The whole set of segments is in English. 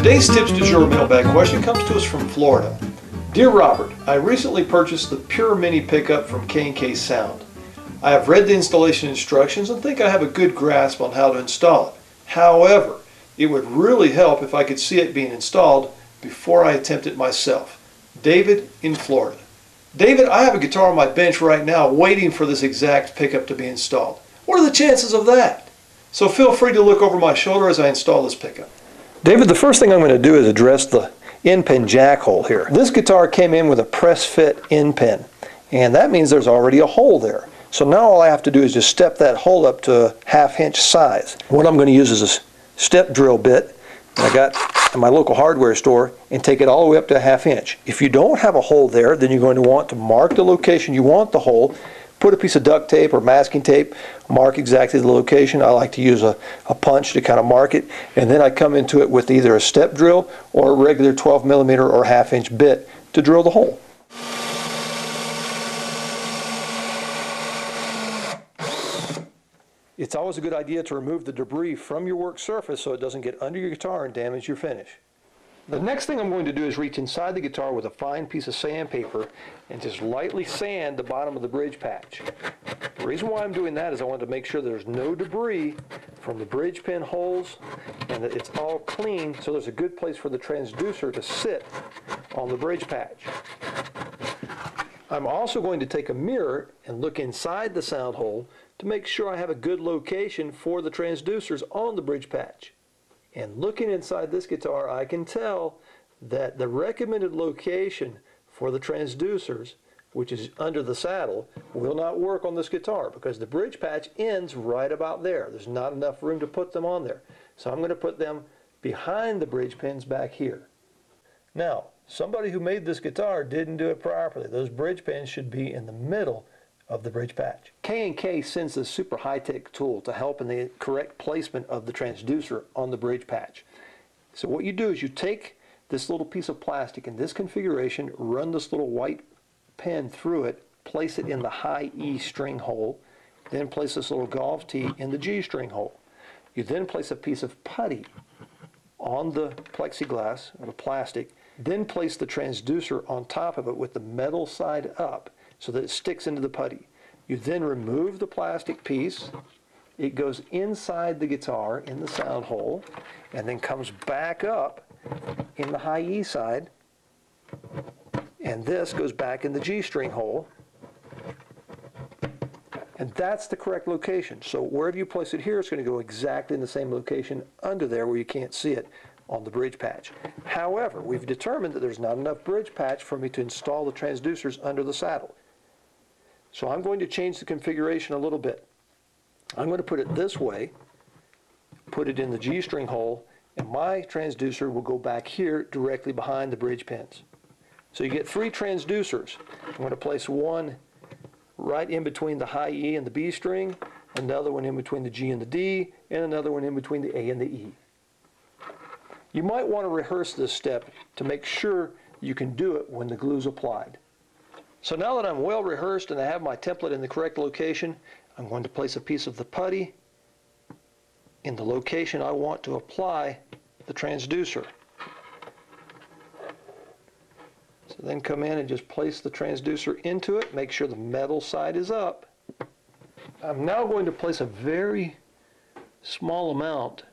Today's Tips du Jour mailbag question comes to us from Florida. Dear Robert, I recently purchased the Pure Mini pickup from K&K Sound. I have read the installation instructions and think I have a good grasp on how to install it. However, it would really help if I could see it being installed before I attempt it myself. David in Florida. David, I have a guitar on my bench right now waiting for this exact pickup to be installed. What are the chances of that? So feel free to look over my shoulder as I install this pickup. David, the first thing I'm going to do is address the end pin jack hole here. This guitar came in with a press fit end pin, and that means there's already a hole there. So now all I have to do is just step that hole up to a 1/2 inch size. What I'm going to use is a step drill bit I got at my local hardware store and take it all the way up to a 1/2 inch. If you don't have a hole there, then you're going to want to mark the location you want the hole. Put a piece of duct tape or masking tape, mark exactly the location. I like to use a punch to kind of mark it, and then I come into it with either a step drill or a regular 12mm or 1/2 inch bit to drill the hole. It's always a good idea to remove the debris from your work surface so it doesn't get under your guitar and damage your finish. The next thing I'm going to do is reach inside the guitar with a fine piece of sandpaper and just lightly sand the bottom of the bridge patch. The reason why I'm doing that is I want to make sure there's no debris from the bridge pin holes and that it's all clean, so there's a good place for the transducer to sit on the bridge patch. I'm also going to take a mirror and look inside the sound hole to make sure I have a good location for the transducers on the bridge patch. And looking inside this guitar, I can tell that the recommended location for the transducers, which is under the saddle, will not work on this guitar because the bridge patch ends right about there. There's not enough room to put them on there. So I'm going to put them behind the bridge pins back here. Now, somebody who made this guitar didn't do it properly. Those bridge pins should be in the middle of the bridge patch. K&K sends this super high-tech tool to help in the correct placement of the transducer on the bridge patch. So what you do is you take this little piece of plastic in this configuration, run this little white pin through it, place it in the high E string hole, then place this little golf tee in the G string hole. You then place a piece of putty on the plexiglass or the plastic, then place the transducer on top of it with the metal side up so that it sticks into the putty. You then remove the plastic piece, it goes inside the guitar in the sound hole, and then comes back up in the high E side, and this goes back in the G string hole, and that's the correct location. So wherever you place it here, it's going to go exactly in the same location under there where you can't see it on the bridge patch. However, we've determined that there's not enough bridge patch for me to install the transducers under the saddle. So I'm going to change the configuration a little bit. I'm going to put it this way, put it in the G string hole, and my transducer will go back here directly behind the bridge pins. So you get 3 transducers. I'm going to place one right in between the high E and the B string, another one in between the G and the D, and another one in between the A and the E. You might want to rehearse this step to make sure you can do it when the glue's applied. So now that I'm well rehearsed and I have my template in the correct location, I'm going to place a piece of the putty in the location I want to apply the transducer. So then come in and just place the transducer into it, make sure the metal side is up. I'm now going to place a very small amount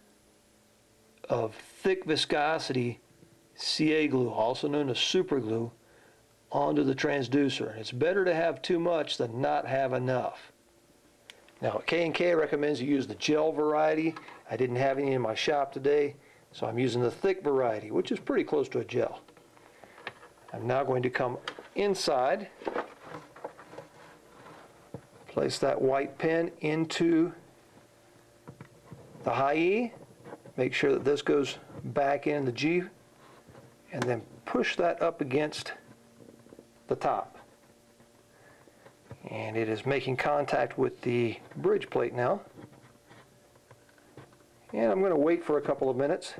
of thick viscosity CA glue, also known as super glue, onto the transducer. It's better to have too much than not have enough. Now K&K recommends you use the gel variety. I didn't have any in my shop today, so I'm using the thick variety, which is pretty close to a gel. I'm now going to come inside, place that white pin into the high E, make sure that this goes back in the G, and then push that up against the top. And it is making contact with the bridge plate now. And I'm going to wait for a couple of minutes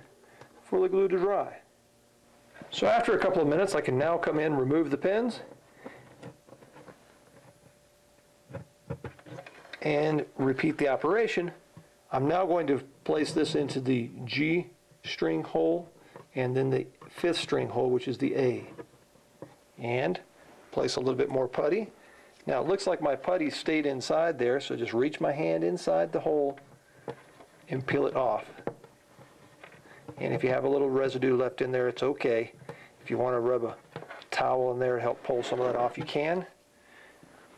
for the glue to dry. So after a couple of minutes, I can now come in, remove the pins, and repeat the operation. I'm now going to place this into the G string hole and then the 5th string hole, which is the A. And place a little bit more putty. Now it looks like my putty stayed inside there, so just reach my hand inside the hole and peel it off. And if you have a little residue left in there, it's okay. If you want to rub a towel in there to help pull some of that off, you can.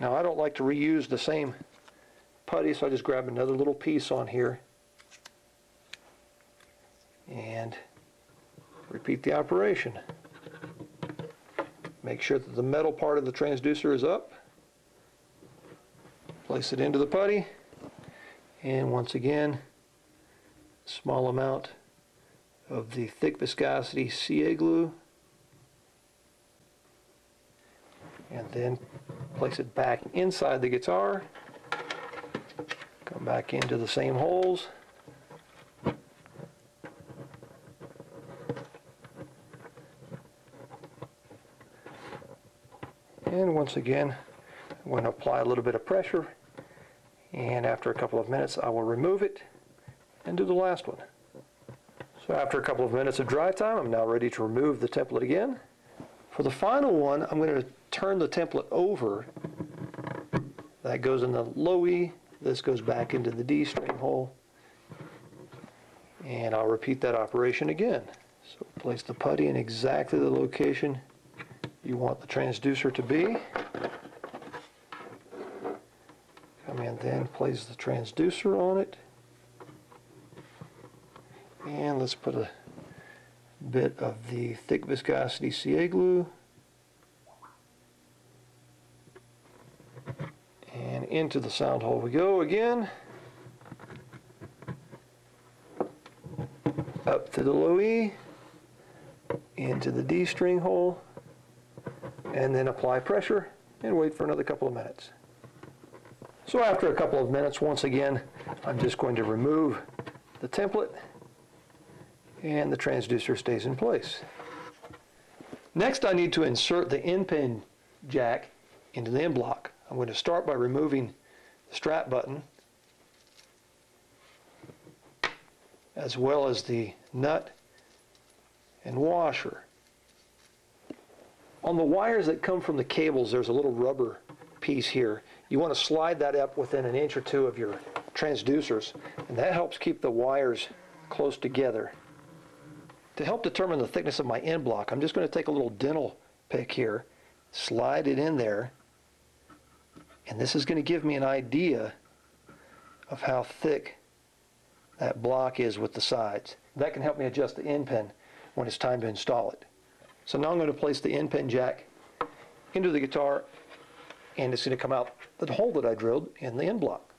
Now I don't like to reuse the same putty, so I just grab another little piece on here and repeat the operation. Make sure that the metal part of the transducer is up. Place it into the putty, and once again, small amount of the thick viscosity CA glue, and then place it back inside the guitar. Come back into the same holes. And once again, I'm going to apply a little bit of pressure, and after a couple of minutes I will remove it and do the last one. So after a couple of minutes of dry time, I'm now ready to remove the template again. For the final one, I'm going to turn the template over. That goes in the low E, this goes back into the D string hole, and I'll repeat that operation again. So place the putty in exactly the location you want the transducer to be. Come in, then place the transducer on it, and let's put a bit of the thick viscosity CA glue, and into the sound hole we go again, up to the low E, into the D string hole, and then apply pressure and wait for another couple of minutes. So after a couple of minutes, once again, I'm just going to remove the template, and the transducer stays in place. Next, I need to insert the end pin jack into the end block. I'm going to start by removing the strap button, as well as the nut and washer. On the wires that come from the cables, there's a little rubber piece here. You want to slide that up within an inch or two of your transducers, and that helps keep the wires close together. To help determine the thickness of my end block, I'm just going to take a little dental pick here, slide it in there, and this is going to give me an idea of how thick that block is with the sides. That can help me adjust the end pin when it's time to install it. So now I'm going to place the end pin jack into the guitar, and it's going to come out the hole that I drilled in the end block.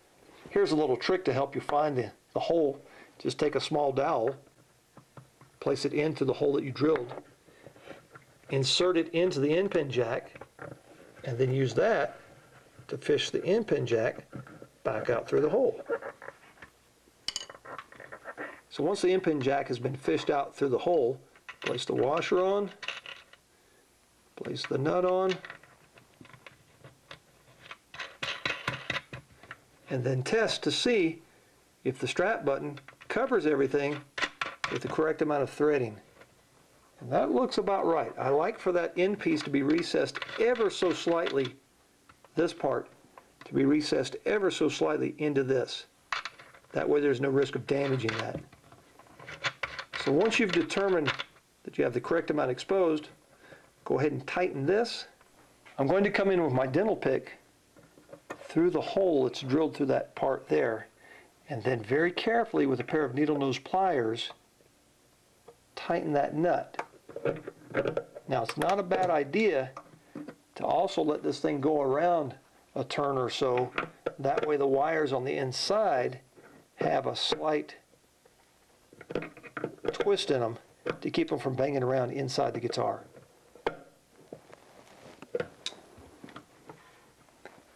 Here's a little trick to help you find the hole. Just take a small dowel, place it into the hole that you drilled, insert it into the end pin jack, and then use that to fish the end pin jack back out through the hole. So once the end pin jack has been fished out through the hole, place the washer on, place the nut on, and then test to see if the strap button covers everything with the correct amount of threading. And that looks about right. I like for that end piece to be recessed ever so slightly, this part to be recessed ever so slightly into this. That way there's no risk of damaging that. So once you've determined that you have the correct amount exposed, go ahead and tighten this. I'm going to come in with my dental pick through the hole that's drilled through that part there, and then very carefully with a pair of needle nose pliers tighten that nut. Now it's not a bad idea to also let this thing go around a turn or so. That way the wires on the inside have a slight twist in them to keep them from banging around inside the guitar.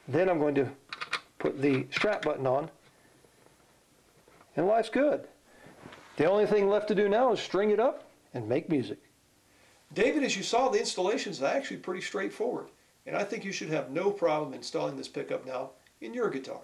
Then I'm going to put the strap button on, and life's good. The only thing left to do now is string it up and make music. David, as you saw, the installation is actually pretty straightforward, and I think you should have no problem installing this pickup now in your guitar.